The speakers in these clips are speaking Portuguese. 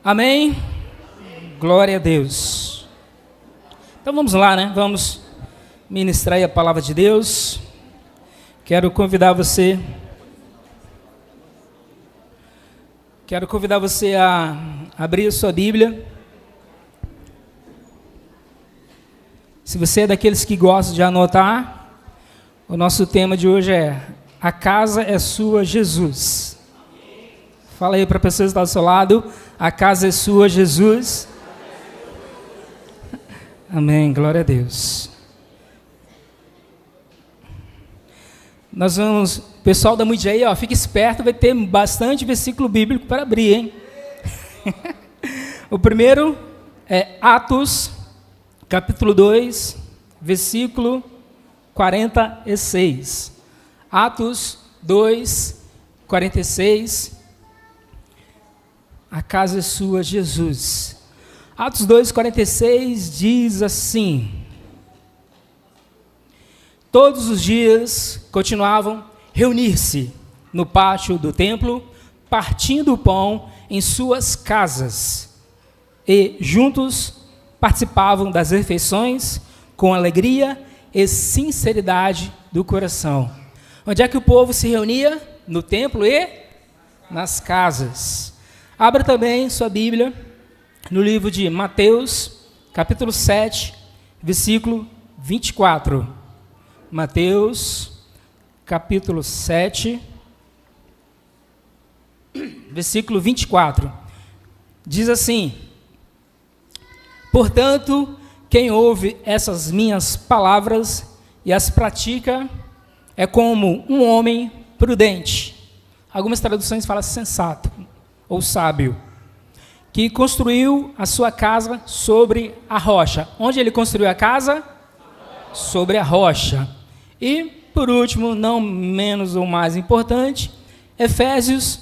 Amém? Glória a Deus. Então vamos lá, né? Vamos ministrar aí a palavra de Deus. Quero convidar você a abrir a sua Bíblia. Se você é daqueles que gostam de anotar, o nosso tema de hoje é: a casa é sua, Jesus. Fala aí para a pessoa que está do seu lado: a casa é sua, Jesus. Amém, glória a Deus. Nós vamos, pessoal da mídia aí, ó, fique esperto, vai ter bastante versículo bíblico para abrir, hein? O primeiro é Atos, capítulo 2, versículo 46. Atos 2, 46. A casa é sua, Jesus. Atos 2, 46 diz assim: todos os dias continuavam reunir-se no pátio do templo, partindo o pão em suas casas, e juntos participavam das refeições com alegria e sinceridade do coração. Onde é que o povo se reunia? No templo e nas casas. Abra também sua Bíblia no livro de Mateus, capítulo 7, versículo 24. Mateus, capítulo 7, versículo 24. Diz assim: portanto, quem ouve essas minhas palavras e as pratica é como um homem prudente. Algumas traduções falam sensato ou sábio, que construiu a sua casa sobre a rocha. Onde ele construiu a casa? Sobre a rocha. E, por último, não menos ou mais importante, Efésios,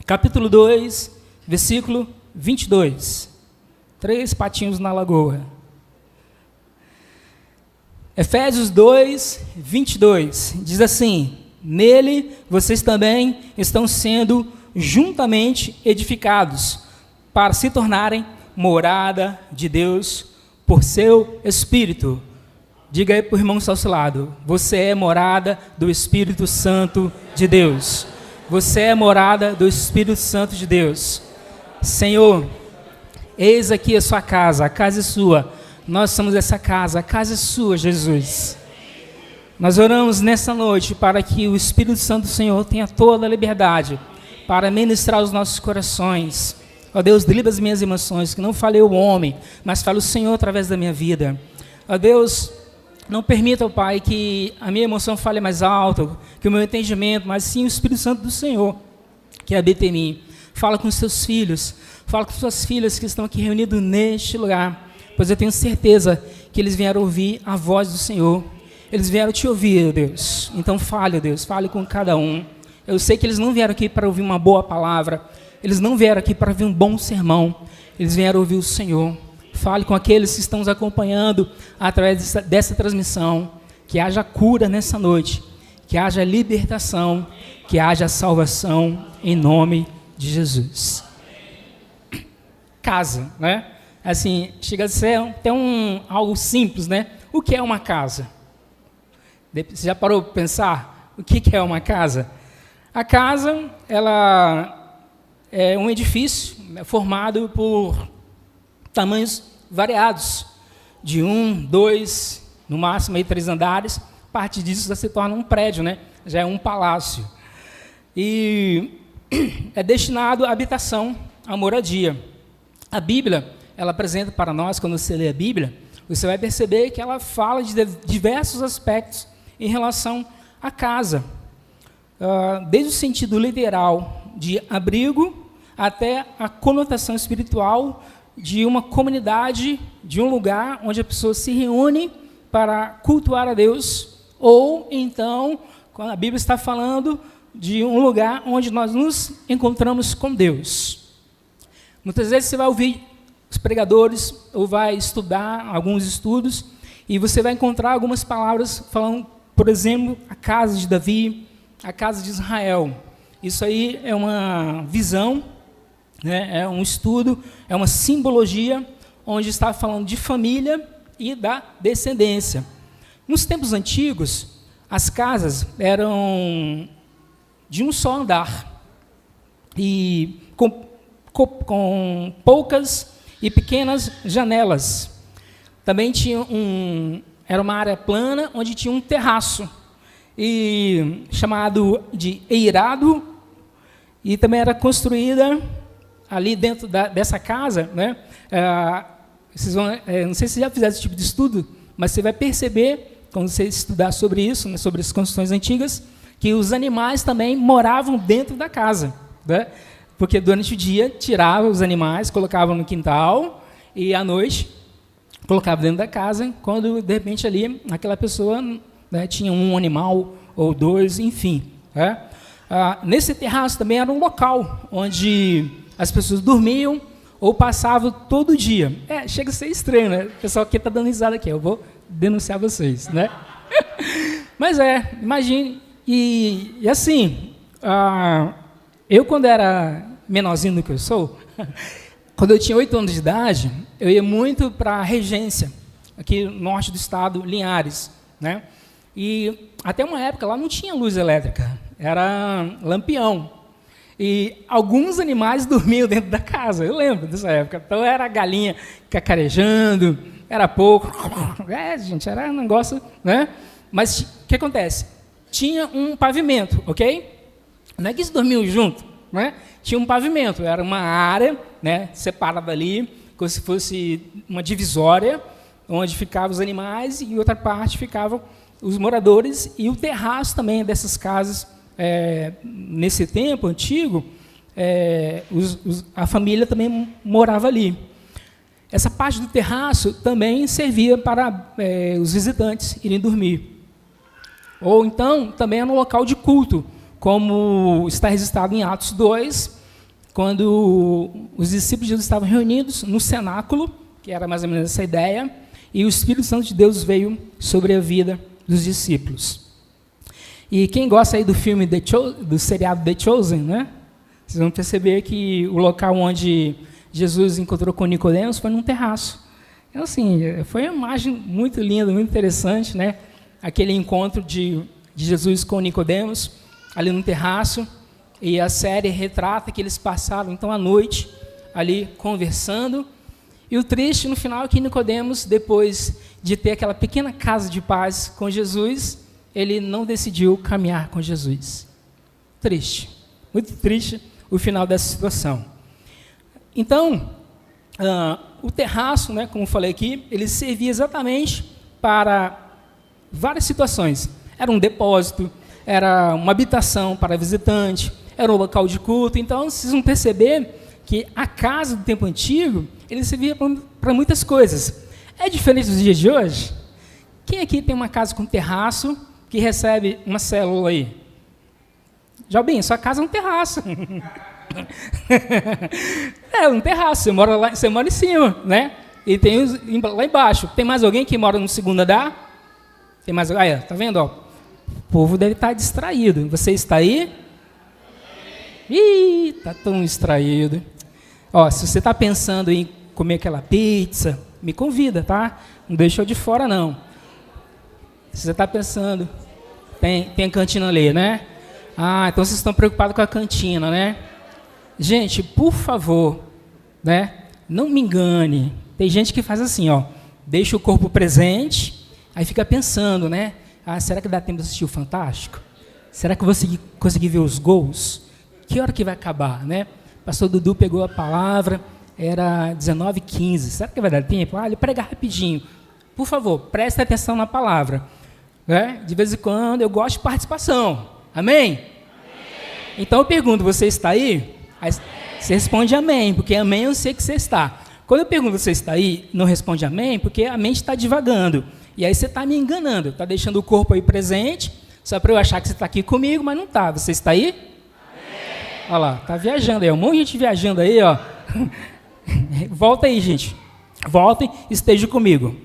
capítulo 2, versículo 22. 3 patinhos na lagoa. Efésios 2, 22. Diz assim: nele vocês também estão sendo juntamente edificados, para se tornarem morada de Deus por seu Espírito. Diga aí para o irmão que está ao seu lado: você é morada do Espírito Santo de Deus. Você é morada do Espírito Santo de Deus. Senhor, eis aqui a sua casa, a casa é sua. Nós somos essa casa, a casa é sua, Jesus. Nós oramos nessa noite para que o Espírito Santo do Senhor tenha toda a liberdade para ministrar os nossos corações. Ó Deus, livra as minhas emoções, que não fale o homem, mas fale o Senhor através da minha vida. Ó Deus, não permita, ó Pai, que a minha emoção fale mais alto, que o meu entendimento, mas sim o Espírito Santo do Senhor, que habita em mim. Fala com os seus filhos, fala com suas filhas que estão aqui reunidos neste lugar, pois eu tenho certeza que eles vieram ouvir a voz do Senhor. Eles vieram te ouvir, ó Deus. Então fale, ó Deus, fale com cada um. Eu sei que eles não vieram aqui para ouvir uma boa palavra, eles não vieram aqui para ouvir um bom sermão, eles vieram ouvir o Senhor. Fale com aqueles que estão nos acompanhando através dessa transmissão, que haja cura nessa noite, que haja libertação, que haja salvação, em nome de Jesus. Casa, né? Assim, chega a ser até algo simples, né? O que é uma casa? Você já parou para pensar o que é uma casa? A casa, ela é um edifício formado por tamanhos variados, de 1, 2, no máximo aí 3 andares. Parte disso já se torna um prédio, né? Já é um palácio. E é destinado à habitação, à moradia. A Bíblia, ela apresenta para nós, quando você lê a Bíblia, você vai perceber que ela fala de diversos aspectos em relação à casa. Desde o sentido literal de abrigo até a conotação espiritual de uma comunidade, de um lugar onde a pessoa se reúne para cultuar a Deus, ou então, quando a Bíblia está falando de um lugar onde nós nos encontramos com Deus. Muitas vezes você vai ouvir os pregadores ou vai estudar alguns estudos e você vai encontrar algumas palavras falando, por exemplo, a casa de Davi, a casa de Israel. Isso aí é uma visão né? É um estudo, é uma simbologia onde está falando de família e da descendência. Nos tempos antigos, as casas eram de um só andar e com poucas e pequenas janelas. Também tinha era uma área plana onde tinha um terraço e chamado de eirado, e também era construída ali dentro dessa casa, né? Vocês vão, não sei se você já fizeram esse tipo de estudo, mas você vai perceber, quando você estudar sobre isso, né, sobre as construções antigas, que os animais também moravam dentro da casa, né? Porque durante o dia tiravam os animais, colocavam no quintal, e à noite colocavam dentro da casa, quando de repente ali aquela pessoa, né, tinha um animal ou dois, enfim. Né? Nesse terraço também era um local onde as pessoas dormiam ou passavam todo dia. Chega a ser estranho, né? O pessoal aqui está dando risada aqui, eu vou denunciar vocês, né? Mas imagine, e assim, eu quando era menorzinho do que eu sou, quando eu tinha 8 anos de idade, eu ia muito para a Regência, aqui no norte do estado, Linhares, né? E até uma época lá não tinha luz elétrica, era lampião. E alguns animais dormiam dentro da casa, eu lembro dessa época. Então era a galinha cacarejando, era pouco. Gente, era um negócio, né? Mas o que acontece? Tinha um pavimento, ok? Não é que eles dormiam junto, né? Tinha um pavimento, era uma área, né, separada ali, como se fosse uma divisória, onde ficavam os animais e outra parte ficavam os moradores, e o terraço também dessas casas. Nesse tempo antigo, a família também morava ali. Essa parte do terraço também servia para os visitantes irem dormir. Ou então, também era um local de culto, como está registrado em Atos 2, quando os discípulos de Jesus estavam reunidos no cenáculo, que era mais ou menos essa ideia, e o Espírito Santo de Deus veio sobre a vida dos discípulos. E quem gosta aí do filme, do seriado The Chosen, né? Vocês vão perceber que o local onde Jesus encontrou com Nicodemos foi num terraço. Então, assim, foi uma imagem muito linda, muito interessante, né? Aquele encontro de Jesus com Nicodemos, ali no terraço, e a série retrata que eles passaram, então, a noite, ali, conversando. E o triste, no final, é que Nicodemos, depois de ter aquela pequena casa de paz com Jesus, ele não decidiu caminhar com Jesus. Triste, muito triste o final dessa situação. Então, o terraço, né, como eu falei aqui, ele servia exatamente para várias situações. Era um depósito, era uma habitação para visitante, era um local de culto. Então, vocês vão perceber que a casa do tempo antigo, ele servia para muitas coisas. É diferente dos dias de hoje? Quem aqui tem uma casa com terraço que recebe uma célula aí? Jobim, sua casa é um terraço. Um terraço, você mora em cima, né? E tem lá embaixo. Tem mais alguém que mora no segundo andar? Tem mais alguém? Tá vendo? Ó? O povo deve estar distraído. Você está aí? Ih, tá tão distraído. Ó, se você está pensando em comer aquela pizza, me convida, tá? Não deixa eu de fora, não. Se você está pensando, tem a cantina ali, né? Então vocês estão preocupados com a cantina, né? Gente, por favor, né? Não me engane. Tem gente que faz assim, ó, deixa o corpo presente, aí fica pensando, né? Será que dá tempo de assistir o Fantástico? Será que eu vou conseguir ver os gols? Que hora que vai acabar, né? O pastor Dudu pegou a palavra, era 19h15. Será que vai dar tempo? Ele prega rapidinho. Por favor, preste atenção na palavra. Né? De vez em quando eu gosto de participação. Amém? Amém. Então eu pergunto, você está aí? Aí você responde amém, porque amém eu sei que você está. Quando eu pergunto, você está aí? Não responde amém, porque a mente está divagando. E aí você está me enganando, está deixando o corpo aí presente, só para eu achar que você está aqui comigo, mas não está. Você está aí? Amém. Olha lá, está viajando aí, um monte de gente viajando aí, ó. Volta aí, gente. Voltem, esteja comigo.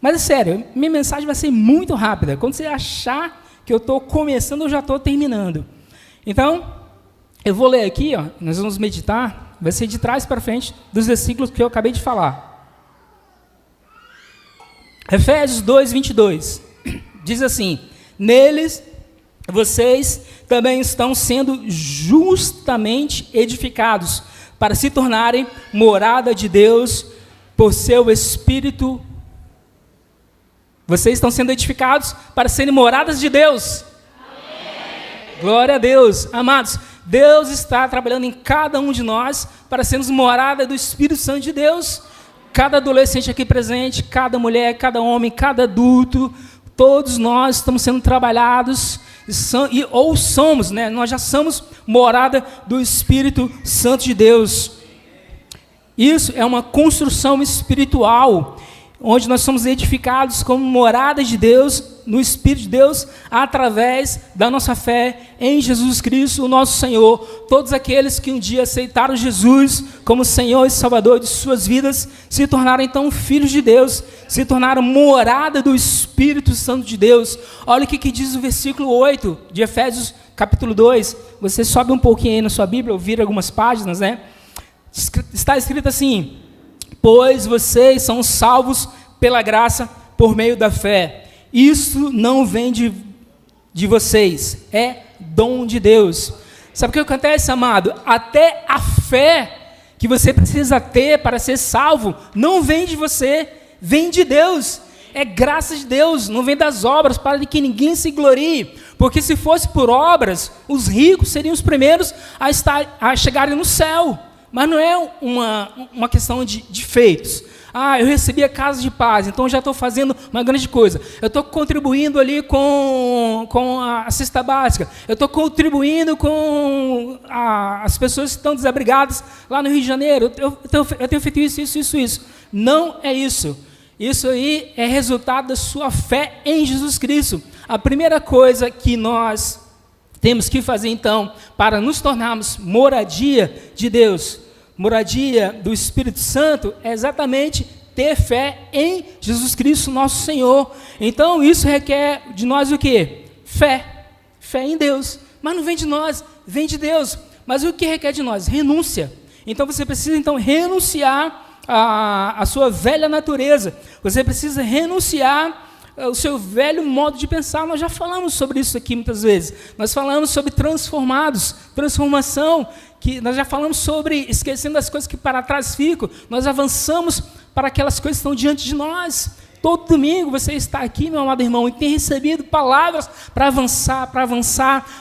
Mas é sério, minha mensagem vai ser muito rápida. Quando você achar que eu estou começando, eu já estou terminando. Então, eu vou ler aqui, ó, nós vamos meditar Vai ser de trás para frente dos versículos que eu acabei de falar. Efésios 2, 22. Diz assim: neles vocês também estão sendo justamente edificados para se tornarem morada de Deus por seu Espírito. Vocês estão sendo edificados para serem moradas de Deus. Amém. Glória a Deus. Amados, Deus está trabalhando em cada um de nós para sermos morada do Espírito Santo de Deus. Cada adolescente aqui presente, cada mulher, cada homem, cada adulto, todos nós estamos sendo trabalhados, ou somos, né? Nós já somos morada do Espírito Santo de Deus. Isso é uma construção espiritual, onde nós somos edificados como morada de Deus, no Espírito de Deus, através da nossa fé em Jesus Cristo, o nosso Senhor. Todos aqueles que um dia aceitaram Jesus como Senhor e Salvador de suas vidas, se tornaram então filhos de Deus, se tornaram morada do Espírito Santo de Deus. Olha o que diz o versículo 8 de Efésios capítulo 2, você sobe um pouquinho aí na sua Bíblia, ou vira algumas páginas, né? Está escrito assim: pois vocês são salvos pela graça por meio da fé. Isso não vem de vocês, é dom de Deus. Sabe o que acontece, amado? Até a fé que você precisa ter para ser salvo não vem de você, vem de Deus. É graça de Deus, não vem das obras, para que ninguém se glorie. Porque se fosse por obras, os ricos seriam os primeiros a chegarem no céu. Mas não é uma questão de feitos. Eu recebi a casa de paz, então já estou fazendo uma grande coisa. Eu estou contribuindo ali com a cesta básica. Eu estou contribuindo com as pessoas que estão desabrigadas lá no Rio de Janeiro. Eu tenho feito isso. Não é isso. Isso aí é resultado da sua fé em Jesus Cristo. A primeira coisa que nós temos que fazer, então, para nos tornarmos moradia de Deus, moradia do Espírito Santo, é exatamente ter fé em Jesus Cristo, nosso Senhor. Então, isso requer de nós o quê? Fé. Fé em Deus. Mas não vem de nós, vem de Deus. Mas o que requer de nós? Renúncia. Então, você precisa, renunciar a sua velha natureza. Você precisa renunciar o seu velho modo de pensar. Nós já falamos sobre isso aqui muitas vezes. Nós falamos sobre transformação, que nós já falamos sobre esquecendo as coisas que para trás ficam. Nós avançamos para aquelas coisas que estão diante de nós. Todo domingo você está aqui, meu amado irmão, e tem recebido palavras para avançar,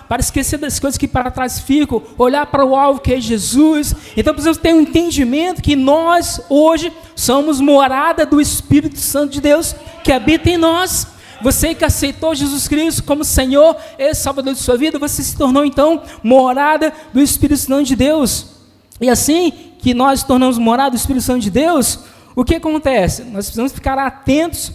para esquecer das coisas que para trás ficam, olhar para o alvo que é Jesus. Então precisamos ter um entendimento que nós hoje somos morada do Espírito Santo de Deus que habita em nós. Você que aceitou Jesus Cristo como Senhor e Salvador de sua vida, você se tornou então morada do Espírito Santo de Deus. E assim que nós tornamos morada do Espírito Santo de Deus, o que acontece? Nós precisamos ficar atentos.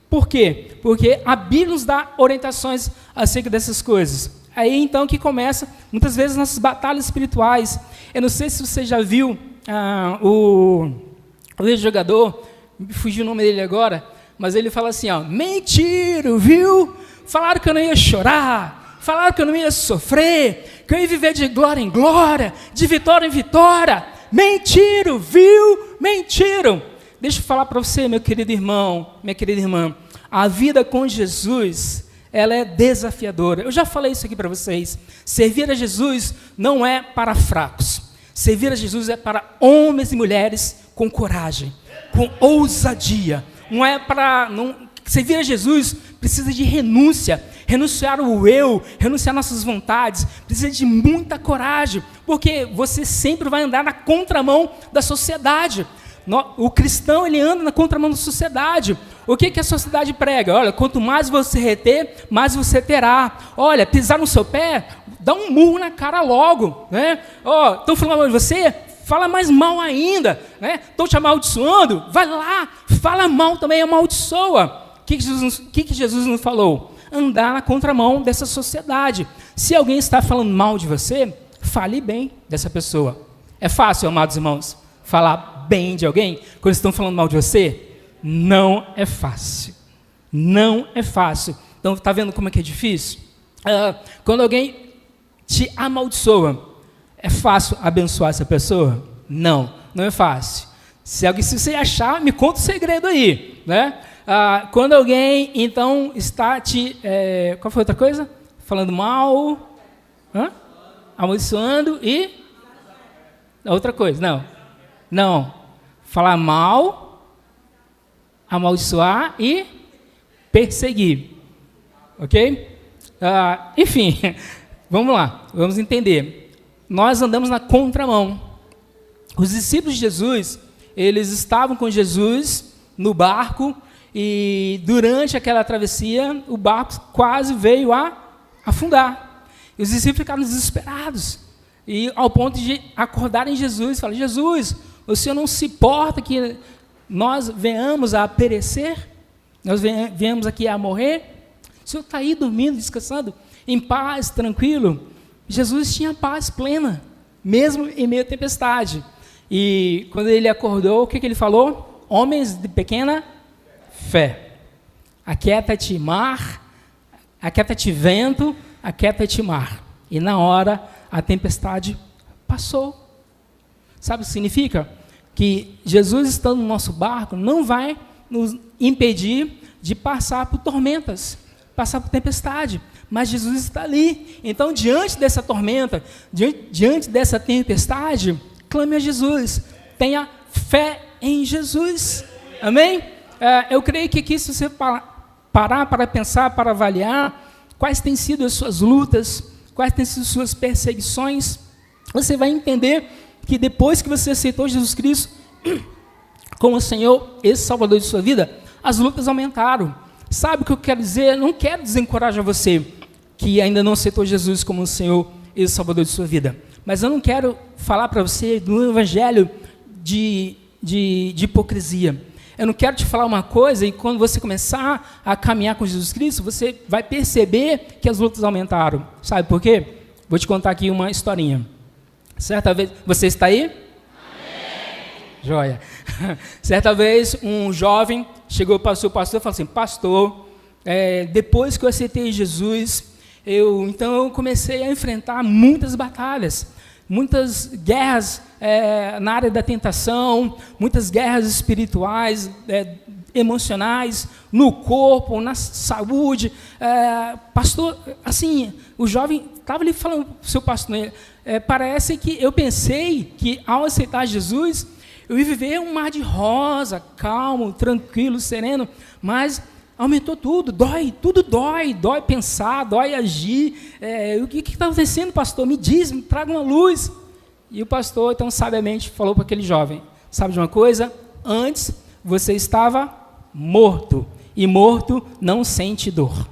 Por quê? Porque a Bíblia nos dá orientações acerca dessas coisas. Aí então que começa, muitas vezes, nossas batalhas espirituais. Eu não sei se você já viu o ex-jogador, me fugiu o nome dele agora, mas ele fala assim, mentira, viu? Falaram que eu não ia chorar, falaram que eu não ia sofrer, que eu ia viver de glória em glória, de vitória em vitória. Mentiram, viu? Mentiram. Deixa eu falar para você, meu querido irmão, minha querida irmã, a vida com Jesus, ela é desafiadora. Eu já falei isso aqui para vocês. Servir a Jesus não é para fracos. Servir a Jesus é para homens e mulheres com coragem, com ousadia. Não é para... Servir a Jesus precisa de renúncia, renunciar o eu, renunciar nossas vontades, precisa de muita coragem, porque você sempre vai andar na contramão da sociedade. O cristão, ele anda na contramão da sociedade. O que a sociedade prega? Olha, quanto mais você reter, mais você terá. Olha, pisar no seu pé, dá um murro na cara logo, né? Estão falando mal de você? Fala mais mal ainda, né? Estão te amaldiçoando? Vai lá, fala mal também, amaldiçoa. O que Jesus nos falou? Andar na contramão dessa sociedade. Se alguém está falando mal de você, fale bem dessa pessoa. É fácil, amados irmãos, falar bem de alguém quando estão falando mal de você? Não é fácil. Não é fácil. Então, está vendo como é que é difícil? Quando alguém te amaldiçoa, é fácil abençoar essa pessoa? Não, não é fácil. Se você achar, me conta o segredo aí, né? Quando alguém, então, está te... qual foi a outra coisa? Falando mal, amaldiçoando e... outra coisa, não. Falar mal, amaldiçoar e perseguir. Ok? Enfim, vamos lá, vamos entender. Nós andamos na contramão. Os discípulos de Jesus, eles estavam com Jesus no barco e durante aquela travessia, o barco quase veio a afundar. E os discípulos ficaram desesperados, e ao ponto de acordarem Jesus, falar: Jesus, o Senhor não se importa que nós venhamos a perecer? Nós venhamos aqui a morrer? O Senhor está aí dormindo, descansando, em paz, tranquilo. Jesus tinha paz plena, mesmo em meio à tempestade. E quando ele acordou, o que ele falou? Homens de pequena fé. Aquieta-te mar, aquieta-te vento, aquieta-te mar. E na hora, a tempestade passou. Sabe o que significa? Que Jesus, estando no nosso barco, não vai nos impedir de passar por tormentas, passar por tempestade. Mas Jesus está ali. Então, diante dessa tormenta, diante dessa tempestade, clame a Jesus. Tenha fé em Jesus. Amém? Eu creio que aqui, se você parar para pensar, para avaliar quais têm sido as suas lutas, quais têm sido as suas perseguições, você vai entender que depois que você aceitou Jesus Cristo como o Senhor e Salvador de sua vida, as lutas aumentaram. Sabe o que eu quero dizer? Eu não quero desencorajar você que ainda não aceitou Jesus como o Senhor e o Salvador de sua vida. Mas eu não quero falar para você do evangelho de hipocrisia. Eu não quero te falar uma coisa e quando você começar a caminhar com Jesus Cristo, você vai perceber que as lutas aumentaram. Sabe por quê? Vou te contar aqui uma historinha. Certa vez, você está aí? Amém. Joia. Certa vez, um jovem chegou para o seu pastor e falou assim: pastor, depois que eu aceitei Jesus, eu comecei a enfrentar muitas batalhas, muitas guerras na área da tentação, muitas guerras espirituais, emocionais, no corpo, na saúde. Pastor, assim, o jovem estava ali falando para o seu pastor, parece que eu pensei que ao aceitar Jesus, eu ia viver um mar de rosa, calmo, tranquilo, sereno, mas aumentou tudo dói pensar, dói agir. O que está acontecendo, pastor? Me diz, me traga uma luz. E o pastor, então, sabiamente falou para aquele jovem: sabe de uma coisa? Antes você estava morto, e morto não sente dor.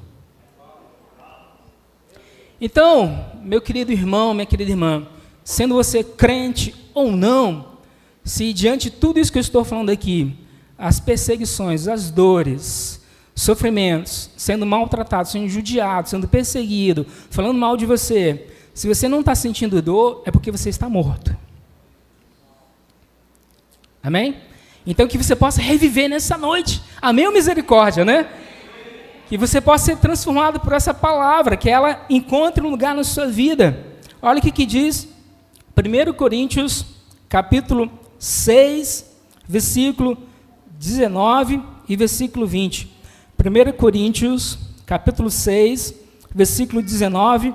Então, meu querido irmão, minha querida irmã, sendo você crente ou não, se diante de tudo isso que eu estou falando aqui, as perseguições, as dores, sofrimentos, sendo maltratado, sendo judiado, sendo perseguido, falando mal de você, se você não está sentindo dor, é porque você está morto. Amém? Então que você possa reviver nessa noite. Amém ou misericórdia, né? Que você possa ser transformado por essa palavra, que ela encontre um lugar na sua vida. Olha o que diz 1 Coríntios, capítulo 6, versículo 19 e versículo 20. 1 Coríntios, capítulo 6, versículo 19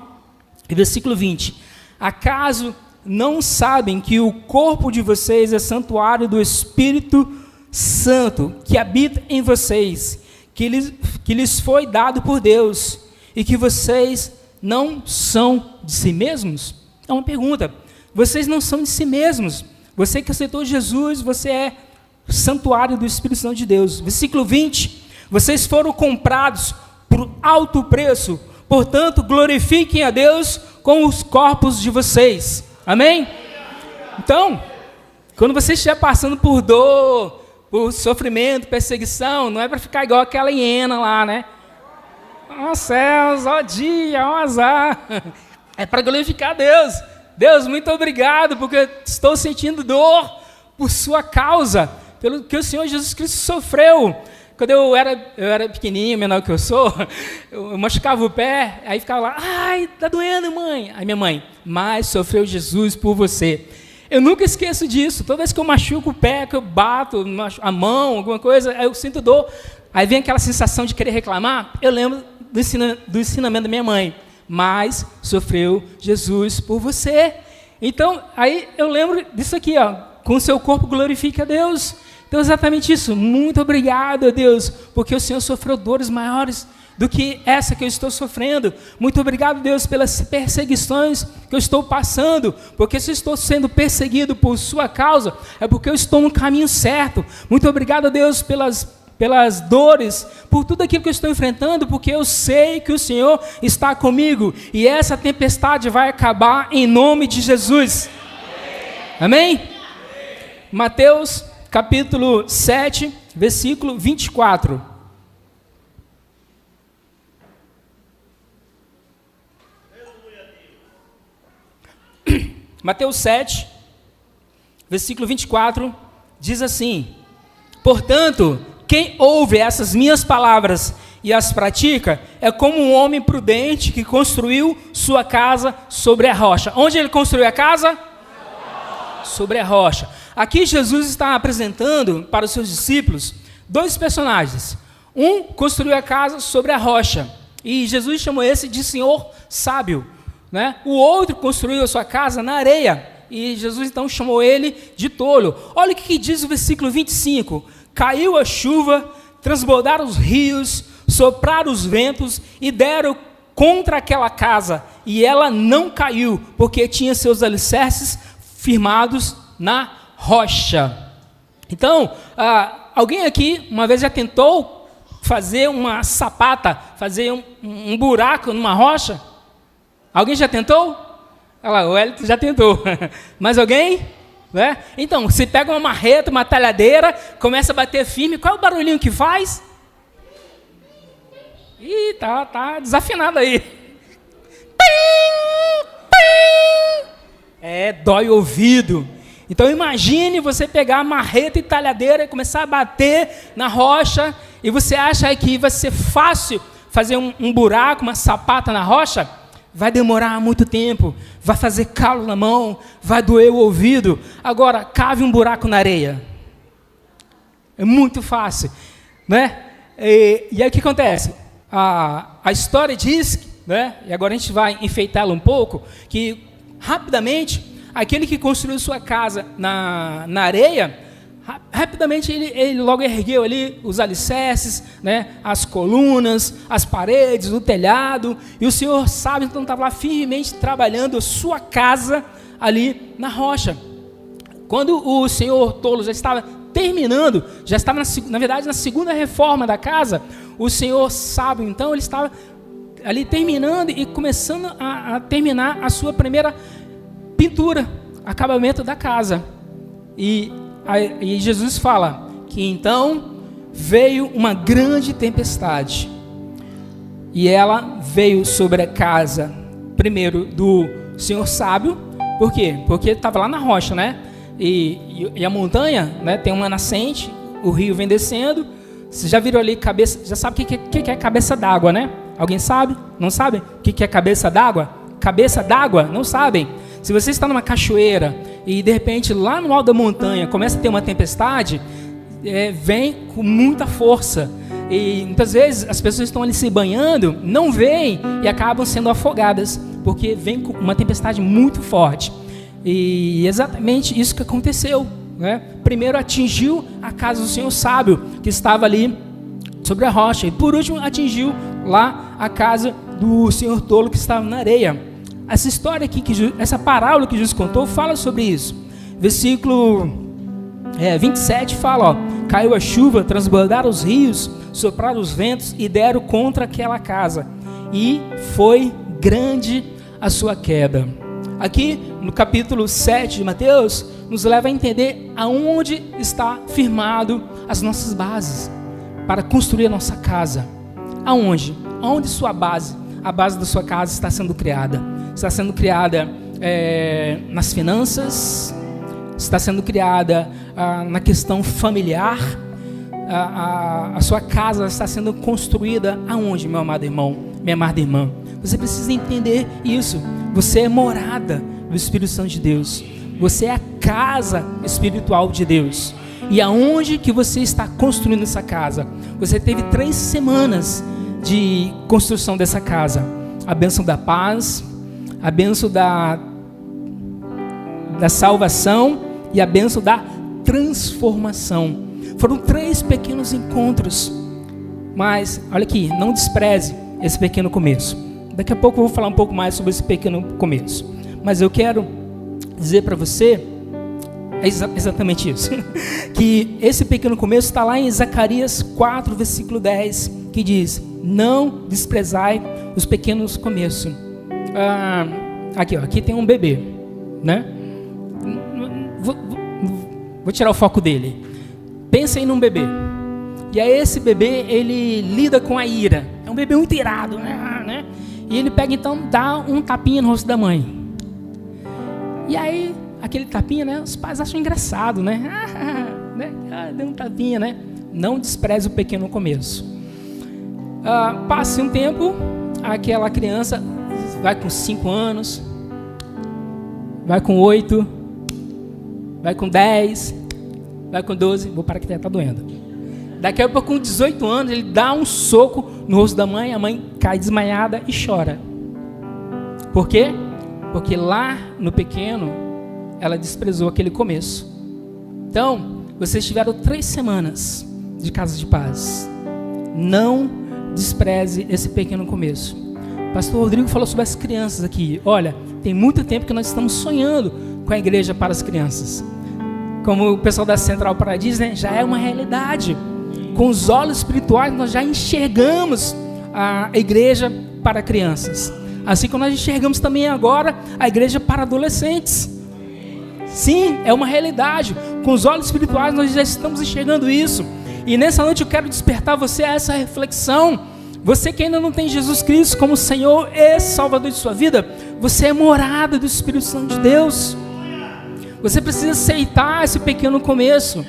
e versículo 20. Acaso não sabem que o corpo de vocês é santuário do Espírito Santo, que habita em vocês, que lhes foi dado por Deus, e que vocês não são de si mesmos? É uma pergunta. Vocês não são de si mesmos. Você que aceitou Jesus, você é santuário do Espírito Santo de Deus. Versículo 20. Vocês foram comprados por alto preço, portanto, glorifiquem a Deus com os corpos de vocês. Amém? Então, quando você estiver passando por dor, por sofrimento, perseguição, não é para ficar igual aquela hiena lá, né? Ó céus, ó dia, ó azar. É para glorificar a Deus. Deus, muito obrigado, porque estou sentindo dor por sua causa, pelo que o Senhor Jesus Cristo sofreu. Quando eu era pequenininho, menor que eu sou, eu machucava o pé, aí ficava lá: ai, tá doendo, mãe. Aí minha mãe: mas sofreu Jesus por você. Eu nunca esqueço disso. Toda vez que eu machuco o pé, que eu bato a mão, alguma coisa, eu sinto dor. Aí vem aquela sensação de querer reclamar. Eu lembro do ensinamento da minha mãe. Mas sofreu Jesus por você. Então, aí eu lembro disso aqui, ó. Com o seu corpo glorifique a Deus. Então, exatamente isso. Muito obrigado a Deus, porque o Senhor sofreu dores maiores do que essa que eu estou sofrendo. Muito obrigado, Deus, pelas perseguições que eu estou passando, porque se eu estou sendo perseguido por sua causa, é porque eu estou no caminho certo. Muito obrigado, Deus, pelas dores, por tudo aquilo que eu estou enfrentando, porque eu sei que o Senhor está comigo, e essa tempestade vai acabar em nome de Jesus. Amém? Mateus, capítulo 7, versículo 24. Mateus 7, versículo 24, diz assim: portanto, quem ouve essas minhas palavras e as pratica, é como um homem prudente que construiu sua casa sobre a rocha. Onde ele construiu a casa? Sobre a rocha. Aqui Jesus está apresentando para os seus discípulos dois personagens. Um construiu a casa sobre a rocha, e Jesus chamou esse de Senhor sábio, né? O outro construiu a sua casa na areia, e Jesus então chamou ele de tolo. Olha o que diz o versículo 25. Caiu a chuva, transbordaram os rios, sopraram os ventos e deram contra aquela casa, e ela não caiu, porque tinha seus alicerces firmados na rocha. Então, alguém aqui uma vez já tentou fazer uma sapata, fazer um buraco numa rocha? Alguém já tentou? Olha lá, o Hélio já tentou. Mais alguém? Né? Então, você pega uma marreta, uma talhadeira, começa a bater firme, qual é o barulhinho que faz? Ih, tá desafinado aí. Dói o ouvido. Então imagine você pegar a marreta e talhadeira e começar a bater na rocha, e você acha que vai ser fácil fazer um buraco, uma sapata na rocha? Vai demorar muito tempo, vai fazer calo na mão, vai doer o ouvido. Agora, cave um buraco na areia. É muito fácil, né? E aí o que acontece? A história diz, né, e agora a gente vai enfeitá-la um pouco, que rapidamente, aquele que construiu sua casa na areia, rapidamente ele logo ergueu ali os alicerces, né, as colunas, as paredes, o telhado, e o Senhor sabe, então estava lá firmemente trabalhando a sua casa ali na rocha. Quando o senhor tolo já estava terminando, já estava na verdade na segunda reforma da casa, o senhor sábio então, ele estava ali terminando e começando a terminar a sua primeira pintura, acabamento da casa. E Jesus fala que então veio uma grande tempestade, e ela veio sobre a casa, primeiro do senhor sábio. Por quê? Porque estava lá na rocha, né? E a montanha, né, tem uma nascente, o rio vem descendo. Vocês já viram ali cabeça? Já sabe o que é cabeça d'água, né? Alguém sabe? Não sabe o que é cabeça d'água? Cabeça d'água? Não sabem? Se você está numa cachoeira e de repente lá no alto da montanha começa a ter uma tempestade, vem com muita força, e muitas vezes as pessoas estão ali se banhando, não veem e acabam sendo afogadas, porque vem com uma tempestade muito forte. E exatamente isso que aconteceu, né? Primeiro atingiu a casa do senhor sábio, que estava ali sobre a rocha, e por último atingiu lá a casa do senhor tolo, que estava na areia. Essa história aqui, essa parábola que Jesus contou, fala sobre isso. Versículo 27 fala, ó, caiu a chuva, transbordaram os rios, sopraram os ventos e deram contra aquela casa, e foi grande a sua queda. Aqui no capítulo 7 de Mateus, nos leva a entender aonde está firmado as nossas bases para construir a nossa casa. Aonde? Aonde sua base, a base da sua casa está sendo criada? Está sendo criada nas finanças, está sendo criada na questão familiar. A sua casa está sendo construída aonde, meu amado irmão, minha amada irmã? Você precisa entender isso. Você é morada do Espírito Santo de Deus. Você é a casa espiritual de Deus. E aonde que você está construindo essa casa? Você teve 3 semanas de construção dessa casa. A bênção da paz, a bênção da salvação e a bênção da transformação. Foram 3 pequenos encontros. Mas, olha aqui, não despreze esse pequeno começo. Daqui a pouco eu vou falar um pouco mais sobre esse pequeno começo. Mas eu quero dizer para você, é exatamente isso, que esse pequeno começo está lá em Zacarias 4, versículo 10, que diz: não desprezai os pequenos começos. Aqui tem um bebê, né? Vou tirar o foco dele. Pensa aí num bebê. E aí esse bebê, ele lida com a ira. É um bebê muito irado, né? E ele pega então, dá um tapinha no rosto da mãe. E aí, aquele tapinha, né? Os pais acham engraçado, né? Deu um tapinha, né? Não despreze o pequeno começo. Passe um tempo, aquela criança vai com 5 anos, vai com 8, vai com 10, vai com 12, vou parar que está doendo. Daqui a pouco, com 18 anos, ele dá um soco no rosto da mãe, a mãe cai desmaiada e chora. Por quê? Porque lá no pequeno, ela desprezou aquele começo. Então, vocês tiveram 3 semanas de casa de paz. Não despreze esse pequeno começo. O pastor Rodrigo falou sobre as crianças aqui. Olha, tem muito tempo que nós estamos sonhando com a igreja para as crianças. Como o pessoal da Central Paradis, né, já é uma realidade. Com os olhos espirituais, nós já enxergamos a igreja para crianças. Assim como nós enxergamos também agora a igreja para adolescentes. Sim, é uma realidade. Com os olhos espirituais nós já estamos enxergando isso. E nessa noite eu quero despertar você a essa reflexão. Você que ainda não tem Jesus Cristo como Senhor e Salvador de sua vida, você é morada do Espírito Santo de Deus. Você precisa aceitar esse pequeno começo.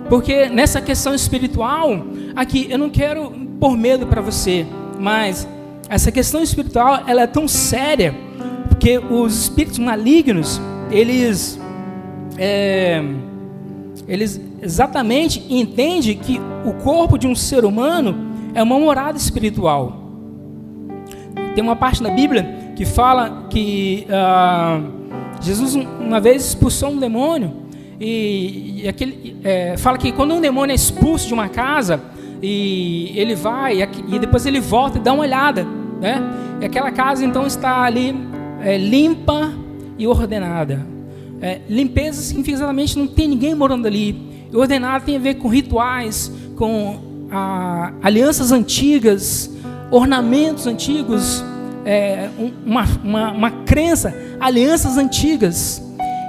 Porque nessa questão espiritual, aqui eu não quero pôr medo para você, mas essa questão espiritual, ela é tão séria, porque os espíritos malignos, eles exatamente entendem que o corpo de um ser humano é uma morada espiritual. Tem uma parte na Bíblia que fala que Jesus uma vez expulsou um demônio, fala que quando um demônio é expulso de uma casa, e ele vai, e depois ele volta e dá uma olhada, né? E aquela casa então está ali limpa e ordenada. Limpeza significa exatamente não tem ninguém morando ali. E ordenada tem a ver com rituais, com alianças antigas, ornamentos antigos, uma crença, alianças antigas.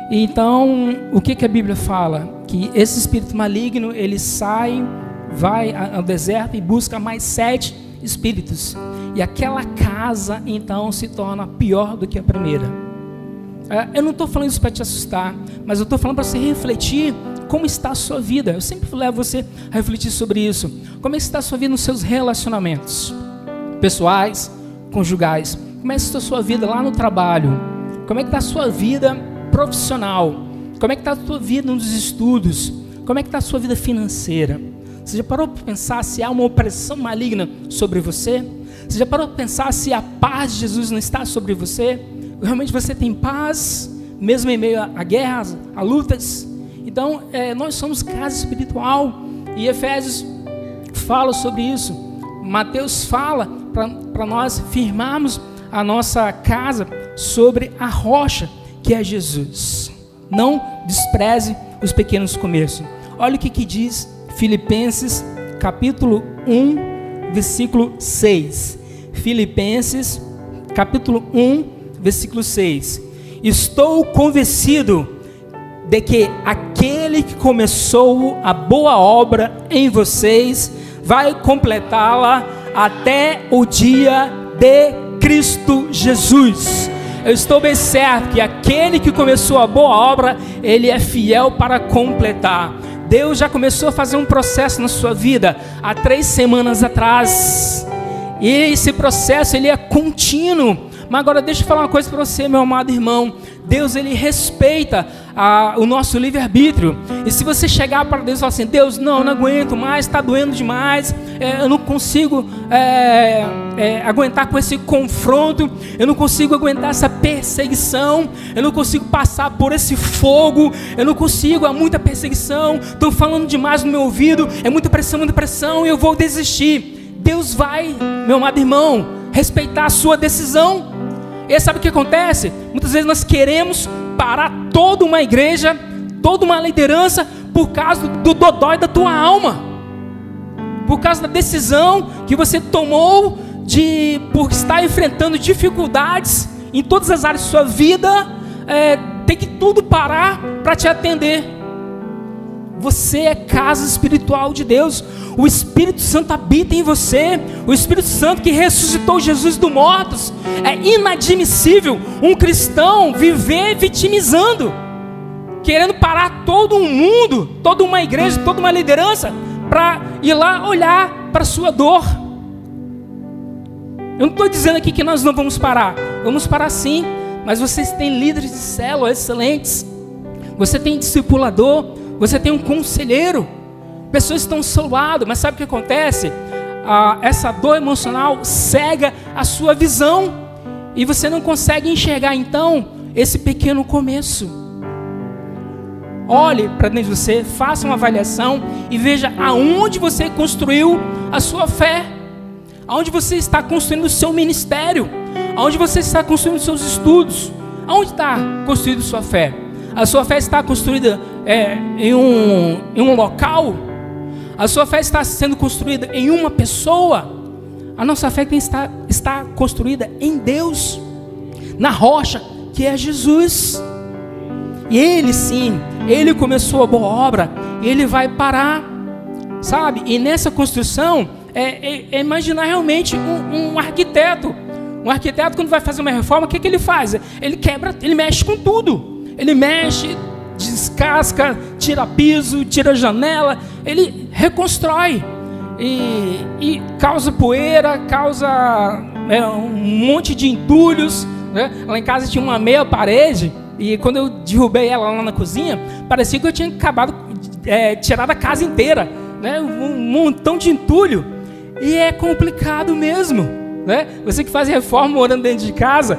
Então, o que a Bíblia fala? Que esse espírito maligno, ele sai, vai ao deserto e busca mais 7 espíritos. E aquela casa, então, se torna pior do que a primeira. Eu não estou falando isso para te assustar, mas eu estou falando para você refletir como está a sua vida. Eu sempre levo você a refletir sobre isso. Como é que está a sua vida nos seus relacionamentos pessoais, conjugais? Como é que está a sua vida lá no trabalho? Como é que está a sua vida profissional? Como é que está a sua vida nos estudos? Como é que está a sua vida financeira? Você já parou para pensar se há uma opressão maligna sobre você? Você já parou para pensar se a paz de Jesus não está sobre você? Realmente você tem paz, mesmo em meio a guerras, a lutas? Então, nós somos casa espiritual, e Efésios fala sobre isso. Mateus fala para nós firmarmos a nossa casa sobre a rocha, que é Jesus. Não despreze os pequenos começos. Olha o que diz Filipenses capítulo 1, versículo 6. Filipenses capítulo 1, versículo 6. Estou convencido de que aquele que começou a boa obra em vocês vai completá-la até o dia de Cristo Jesus. Eu estou bem certo que aquele que começou a boa obra, ele é fiel para completar. Deus já começou a fazer um processo na sua vida há 3 semanas atrás. E esse processo, ele é contínuo, Mas agora deixa eu falar uma coisa para você, meu amado irmão. Deus, Ele respeita o nosso livre-arbítrio. E se você chegar para Deus e falar assim: Deus, não aguento mais, está doendo demais, eu não consigo aguentar com esse confronto, eu não consigo aguentar essa perseguição, eu não consigo passar por esse fogo, eu não consigo, há muita perseguição, estão falando demais no meu ouvido, é muita pressão, eu vou desistir. Deus vai, meu amado irmão, respeitar a sua decisão. E sabe o que acontece? Muitas vezes nós queremos parar toda uma igreja, toda uma liderança, por causa do dodói da tua alma, por causa da decisão que você tomou por estar enfrentando dificuldades em todas as áreas da sua vida, tem que tudo parar para te atender. Você é casa espiritual de Deus. O Espírito Santo habita em você. O Espírito Santo que ressuscitou Jesus dos mortos. É inadmissível um cristão viver vitimizando, querendo parar todo um mundo, toda uma igreja, toda uma liderança, para ir lá olhar para a sua dor. Eu não estou dizendo aqui que nós não vamos parar. Vamos parar sim. Mas vocês têm líderes de célula excelentes. Você tem discipulador. Você tem um conselheiro, pessoas estão ao seu lado, mas sabe o que acontece? Essa dor emocional cega a sua visão, e você não consegue enxergar então esse pequeno começo. Olhe para dentro de você, faça uma avaliação e veja aonde você construiu a sua fé, aonde você está construindo o seu ministério, aonde você está construindo os seus estudos, aonde está construída a sua fé. A sua fé está construída em um local? A sua fé está sendo construída em uma pessoa? A nossa fé está construída em Deus, na rocha que é Jesus. E Ele sim, Ele começou a boa obra, Ele vai parar, sabe? E nessa construção, imaginar realmente um arquiteto. Um arquiteto, quando vai fazer uma reforma, o que ele faz? Ele quebra, ele mexe com tudo. Ele mexe, descasca, tira piso, tira janela, ele reconstrói e causa poeira, causa um monte de entulhos, né? Lá em casa tinha uma meia parede e quando eu derrubei ela lá na cozinha, parecia que eu tinha acabado tirar a casa inteira, né? Um montão de entulho, e é complicado mesmo, né? Você que faz reforma morando dentro de casa.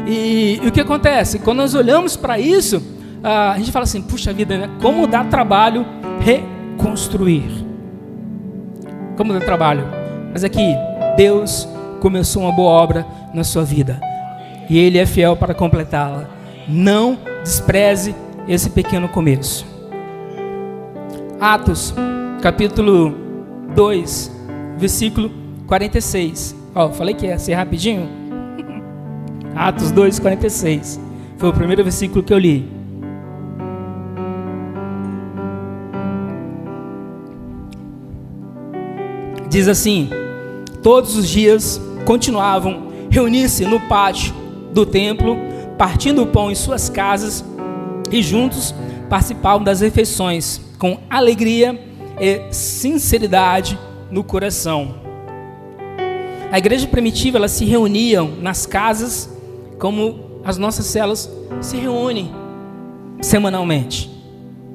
E o que acontece? Quando nós olhamos para isso, a gente fala assim: puxa vida, né? Como dá trabalho reconstruir. Como dá trabalho. Mas aqui, Deus começou uma boa obra na sua vida, e Ele é fiel para completá-la. Não despreze esse pequeno começo. Atos, capítulo 2, versículo 46. Falei que ia ser rapidinho. Atos 2, 46. Foi o primeiro versículo que eu li. Diz assim: todos os dias continuavam reunir-se no pátio do templo, partindo o pão em suas casas, e juntos participavam das refeições, com alegria e sinceridade no coração. A igreja primitiva, elas se reuniam nas casas, como as nossas células se reúnem semanalmente.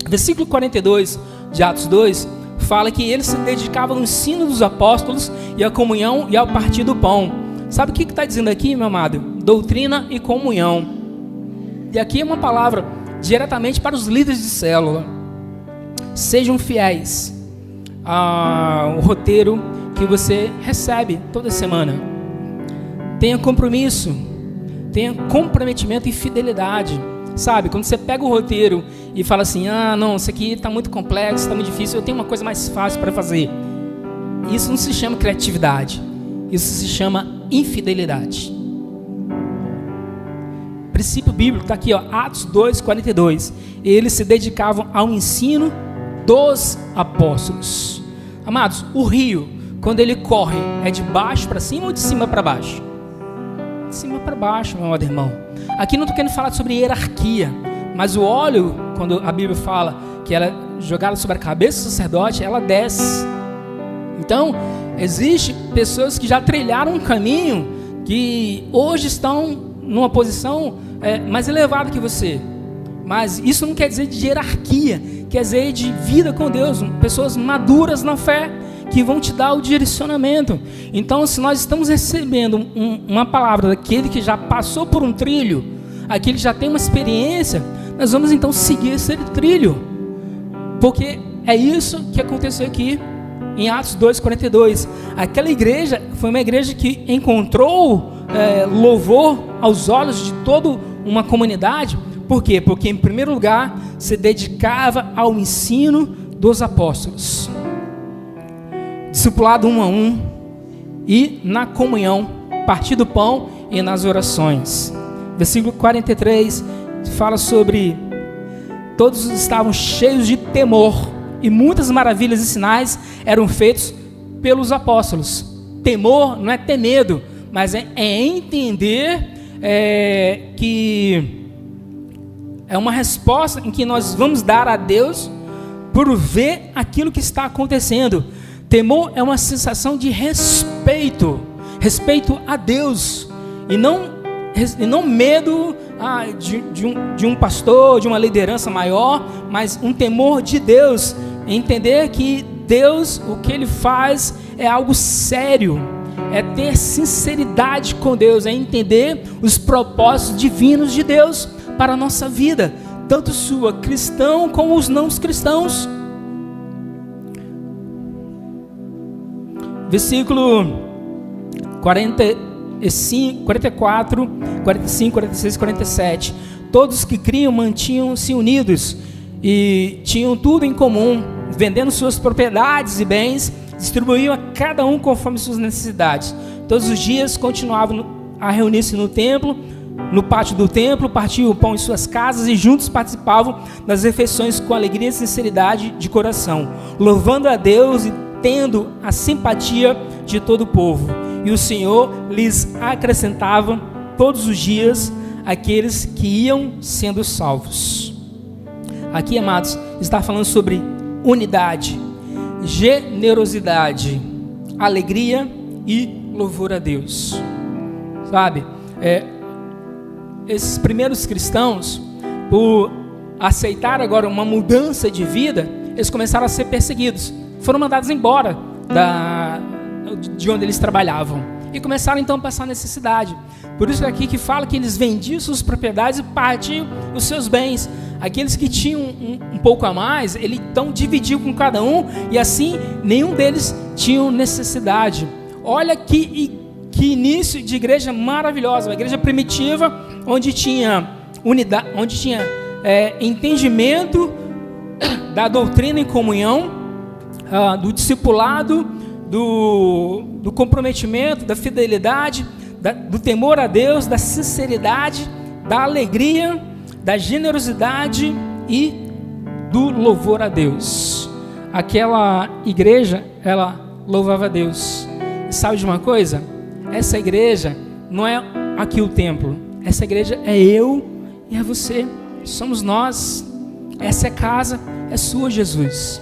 Versículo 42 de Atos 2 fala que eles se dedicavam ao ensino dos apóstolos e à comunhão e ao partir do pão. Sabe o que está dizendo aqui, meu amado? Doutrina e comunhão. E aqui é uma palavra diretamente para os líderes de célula. Sejam fiéis ao roteiro que você recebe toda semana. Tenha compromisso, tenha comprometimento e fidelidade. Sabe, quando você pega o roteiro e fala assim: não, isso aqui está muito complexo, está muito difícil, eu tenho uma coisa mais fácil para fazer. Isso não se chama criatividade, isso se chama infidelidade. O princípio bíblico está aqui, Atos 2, 42. Eles se dedicavam ao ensino dos apóstolos. Amados, o rio, quando ele corre, é de baixo para cima ou de cima para baixo? De cima para baixo, meu amado irmão. Aqui não estou querendo falar sobre hierarquia, mas o óleo, quando a Bíblia fala que ela é jogada sobre a cabeça do sacerdote, ela desce. Então, existem pessoas que já trilharam um caminho que hoje estão numa posição mais elevada que você. Mas isso não quer dizer de hierarquia, quer dizer de vida com Deus, pessoas maduras na fé, que vão te dar o direcionamento. Então, se nós estamos recebendo uma palavra daquele que já passou por um trilho, aquele que já tem uma experiência, nós vamos então seguir esse trilho, porque é isso que aconteceu aqui em Atos 2:42. Aquela igreja foi uma igreja que encontrou louvor aos olhos de toda uma comunidade. Por quê? Porque, em primeiro lugar, se dedicava ao ensino dos apóstolos, discipulado 1 a 1, e na comunhão, partir do pão e nas orações. Versículo 43 fala sobre: todos estavam cheios de temor, e muitas maravilhas e sinais eram feitos pelos apóstolos. Temor não é ter medo, mas é entender que é uma resposta em que nós vamos dar a Deus por ver aquilo que está acontecendo. Temor é uma sensação de respeito a Deus, e não medo de um pastor, de uma liderança maior, mas um temor de Deus, entender que Deus, o que Ele faz é algo sério, é ter sinceridade com Deus, é entender os propósitos divinos de Deus para a nossa vida, tanto sua, cristão, como os não cristãos. Versículo 45, 44, 45, 46, 47. Todos que criam mantinham-se unidos e tinham tudo em comum, vendendo suas propriedades e bens, distribuíam a cada um conforme suas necessidades. Todos os dias continuavam a reunir-se no templo, no pátio do templo, partiam o pão em suas casas e juntos participavam das refeições com alegria e sinceridade de coração, louvando a Deus e tendo a simpatia de todo o povo. E o Senhor lhes acrescentava todos os dias aqueles que iam sendo salvos. Aqui, amados, está falando sobre unidade, generosidade, alegria e louvor a Deus. Sabe, esses primeiros cristãos, por aceitar agora uma mudança de vida, eles começaram a ser perseguidos, foram mandados embora de onde eles trabalhavam, e começaram então a passar necessidade. Por isso aqui que fala que eles vendiam suas propriedades e partiam os seus bens. Aqueles que tinham um pouco a mais, ele então dividiu com cada um, e assim nenhum deles tinha necessidade. Olha que início de igreja maravilhosa, uma igreja primitiva, onde tinha unidade, onde tinha entendimento da doutrina em comunhão, do discipulado, do comprometimento, da fidelidade, do temor a Deus, da sinceridade, da alegria, da generosidade e do louvor a Deus. Aquela igreja, ela louvava a Deus. E sabe de uma coisa? Essa igreja não é aqui o templo. Essa igreja é eu e é você. Somos nós. Essa é casa, é sua, Jesus.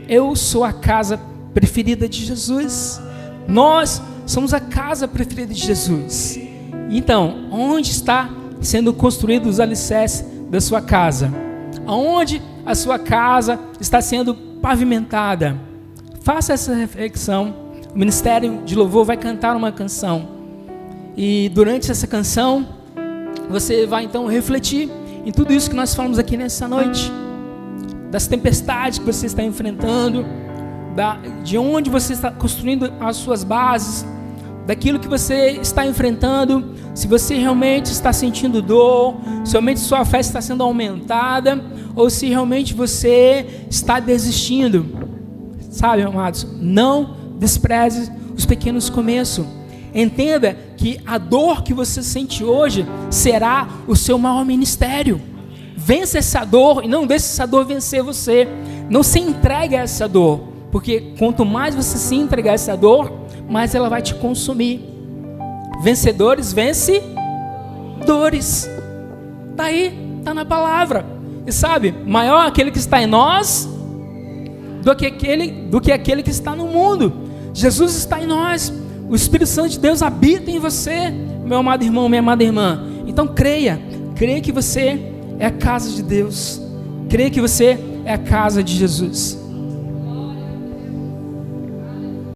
Eu sou a casa preferida de Jesus. Nós somos a casa preferida de Jesus. Então, onde está sendo construídos os alicerces da sua casa? Aonde a sua casa está sendo pavimentada? Faça essa reflexão. O Ministério de Louvor vai cantar uma canção, e durante essa canção você vai então refletir em tudo isso que nós falamos aqui nessa noite, das tempestades que você está enfrentando, de onde você está construindo as suas bases, daquilo que você está enfrentando, se você realmente está sentindo dor, se realmente sua fé está sendo aumentada, ou se realmente você está desistindo. Sabe, amados, não despreze os pequenos começos. Entenda que a dor que você sente hoje será o seu maior ministério. Vença essa dor e não deixe essa dor vencer você. Não se entregue a essa dor, porque quanto mais você se entregar a essa dor, mais ela vai te consumir. Vencedores vence dores. Está aí, está na palavra. E sabe, maior aquele que está em nós do que aquele que está no mundo. Jesus está em nós. O Espírito Santo de Deus habita em você, meu amado irmão, minha amada irmã. Então creia que você é a casa de Deus, creia que você é a casa de Jesus.